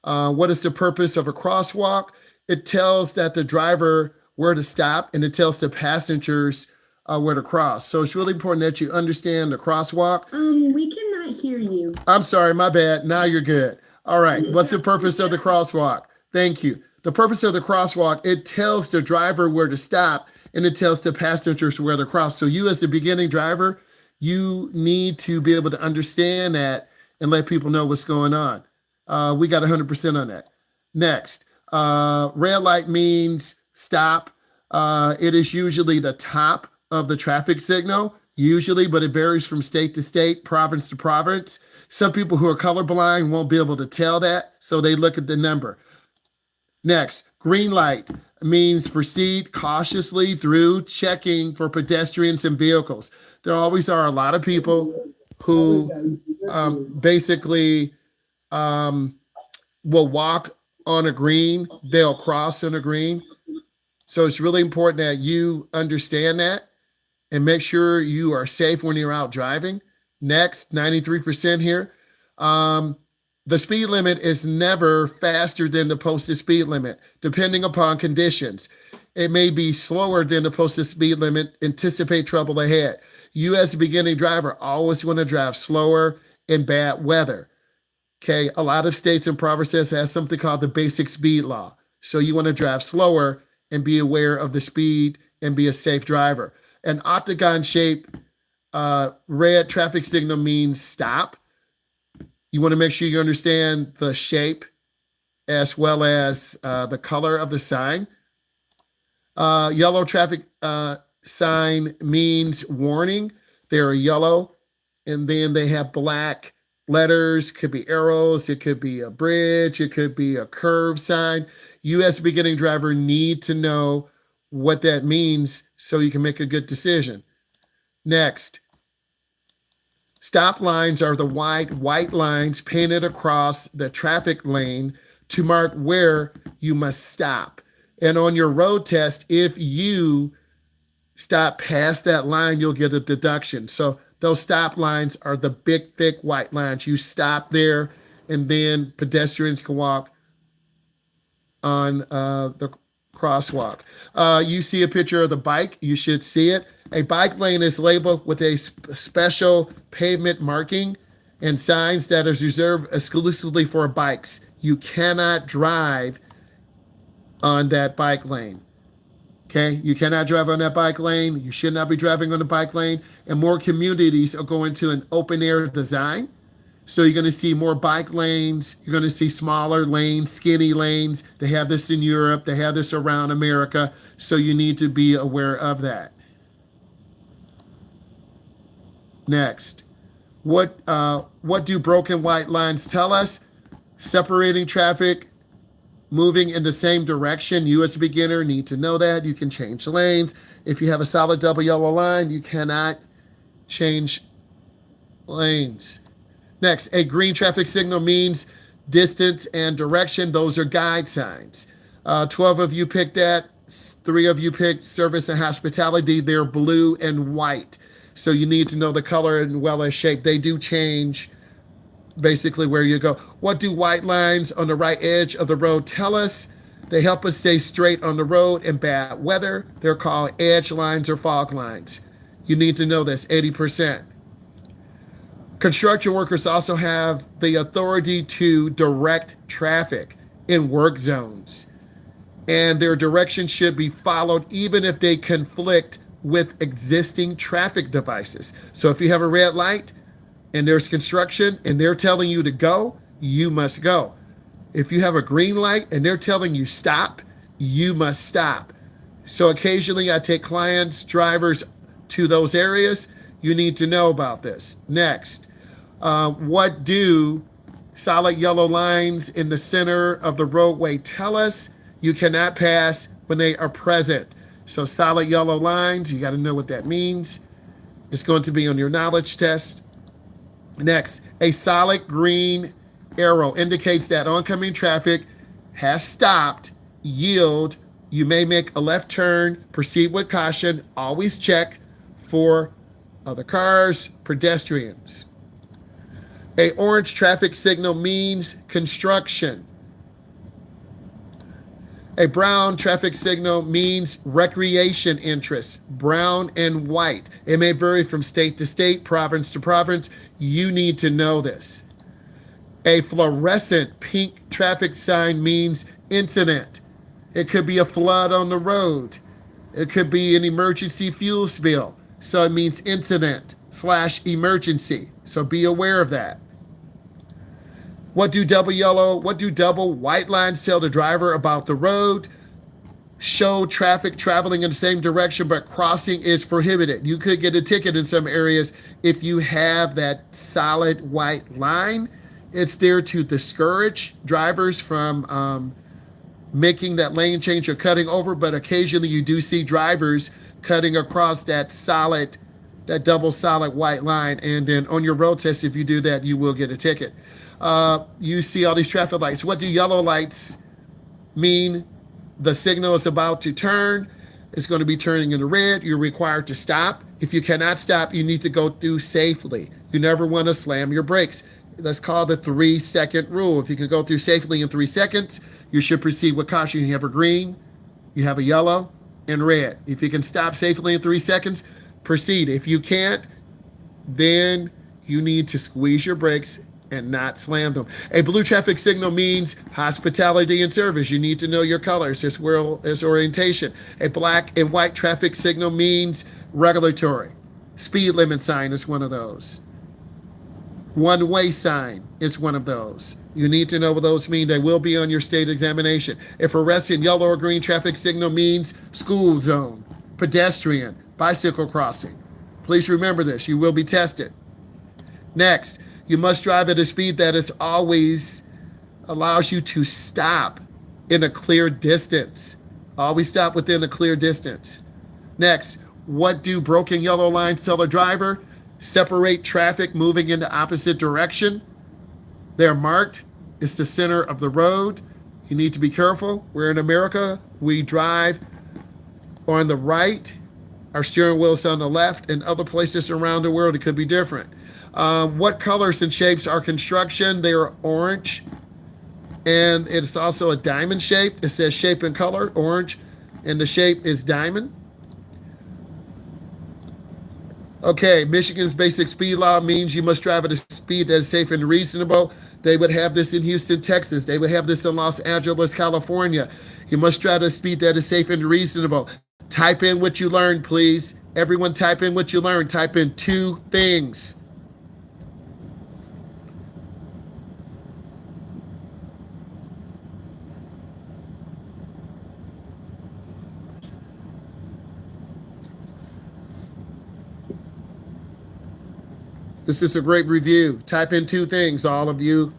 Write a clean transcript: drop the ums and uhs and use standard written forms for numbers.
What is the purpose of a crosswalk? It tells that the driver where to stop, and it tells the passengers where to cross. So it's really important that you understand the crosswalk. We cannot hear you. I'm sorry, my bad. Now you're good. All right. What's the purpose of the crosswalk? Thank you. The purpose of the crosswalk, it tells the driver where to stop, and it tells the passengers where to cross. So you as a beginning driver, you need to be able to understand that and let people know what's going on. We got 100% on that. Next, red light means stop. It is usually the top of the traffic signal, usually, but it varies from state to state, province to province. Some people who are colorblind won't be able to tell that, so they look at the number. Next, green light means proceed cautiously through checking for pedestrians and vehicles. There always are a lot of people who basically will walk on a green, they'll cross on a green. So it's really important that you understand that and make sure you are safe when you're out driving. Next, 93% here. The speed limit is never faster than the posted speed limit, depending upon conditions. It may be slower than the posted speed limit. Anticipate trouble ahead. You, as a beginning driver, always want to drive slower in bad weather. Okay, a lot of states and provinces have something called the basic speed law. So you want to drive slower and be aware of the speed and be a safe driver. An octagon shape red traffic signal means stop. You want to make sure you understand the shape as well as the color of the sign. Yellow traffic sign means warning. They're yellow, and then they have black letters. Could be arrows. It could be a bridge. It could be a curve sign. You, as a beginning driver, need to know what that means so you can make a good decision. Next, stop lines are the white lines painted across the traffic lane to mark where you must stop. And on your road test, if you stop past that line, you'll get a deduction. So those stop lines are the big, thick white lines. You stop there, and then pedestrians can walk on the crosswalk. You see a picture of the bike. You should see it. A bike lane is labeled with a special pavement marking and signs that is reserved exclusively for bikes. You cannot drive on that bike lane. Okay, you cannot drive on that bike lane. You should not be driving on the bike lane. And more communities are going to an open air design. So you're going to see more bike lanes. You're going to see smaller lanes, skinny lanes. They have this in Europe. They have this around America. So you need to be aware of that. Next, what do broken white lines tell us? Separating traffic, moving in the same direction. You as a beginner need to know that. You can change lanes. If you have a solid double yellow line, you cannot change lanes. Next, a green traffic signal means distance and direction. Those are guide signs. 12 of you picked that. 3 of you picked service and hospitality. They're blue and white. So you need to know the color as well as shape. They do change basically where you go. What do white lines on the right edge of the road tell us? They help us stay straight on the road in bad weather. They're called edge lines or fog lines. You need to know this, 80%. Construction workers also have the authority to direct traffic in work zones. And their direction should be followed even if they conflict with existing traffic devices. So if you have a red light and there's construction and they're telling you to go, you must go. If you have a green light and they're telling you stop, you must stop. So occasionally I take clients, drivers to those areas. You need to know about this. Next, what do solid yellow lines in the center of the roadway tell us? You cannot pass when they are present. So solid yellow lines, you got to know what that means. It's going to be on your knowledge test. Next, a solid green arrow indicates that oncoming traffic has stopped. Yield. You may make a left turn. Proceed with caution. Always check for other cars, pedestrians. A orange traffic signal means construction. A brown traffic signal means recreation interests, brown and white. It may vary from state to state, province to province. You need to know this. A fluorescent pink traffic sign means incident. It could be a flood on the road. It could be an emergency fuel spill. So it means incident / emergency. So be aware of that. What do double white lines tell the driver about the road? Show traffic traveling in the same direction, but crossing is prohibited. You could get a ticket in some areas if you have that solid white line. It's there to discourage drivers from making that lane change or cutting over, but occasionally you do see drivers cutting across that double solid white line. And then on your road test, if you do that, you will get a ticket. You see all these traffic lights. What do yellow lights mean? The signal is about to turn. It's going to be turning into red. You're required to stop. If you cannot stop, you need to go through safely. You never want to slam your brakes. That's called the 3-second rule. If you can go through safely in 3 seconds, you should proceed with caution. You have a green, you have a yellow, and red. If you can stop safely in 3 seconds, proceed. If you can't, then you need to squeeze your brakes and not slam them. A blue traffic signal means hospitality and service. You need to know your colors as well as orientation. A black and white traffic signal means regulatory. Speed limit sign is one of those. One-way sign is one of those. You need to know what those mean. They will be on your state examination. If arrested, yellow or green traffic signal means school zone, pedestrian, bicycle crossing. Please remember this. You will be tested. Next, you must drive at a speed that is always allows you to stop in a clear distance. Always stop within a clear distance. Next, what do broken yellow lines tell a driver? Separate traffic moving in the opposite direction. They're marked. It's the center of the road. You need to be careful. We're in America. We drive on the right. Our steering wheel is on the left. In other places around the world, it could be different. What colors and shapes are construction? They are orange. And it's also a diamond shape. It says shape and color, orange. And the shape is diamond. Okay, Michigan's basic speed law means you must drive at a speed that is safe and reasonable. They would have this in Houston, Texas. They would have this in Los Angeles, California. You must drive at a speed that is safe and reasonable. Type in what you learned, please. Everyone type in what you learned. Type in 2 things. This is a great review. Type in 2 things, all of you.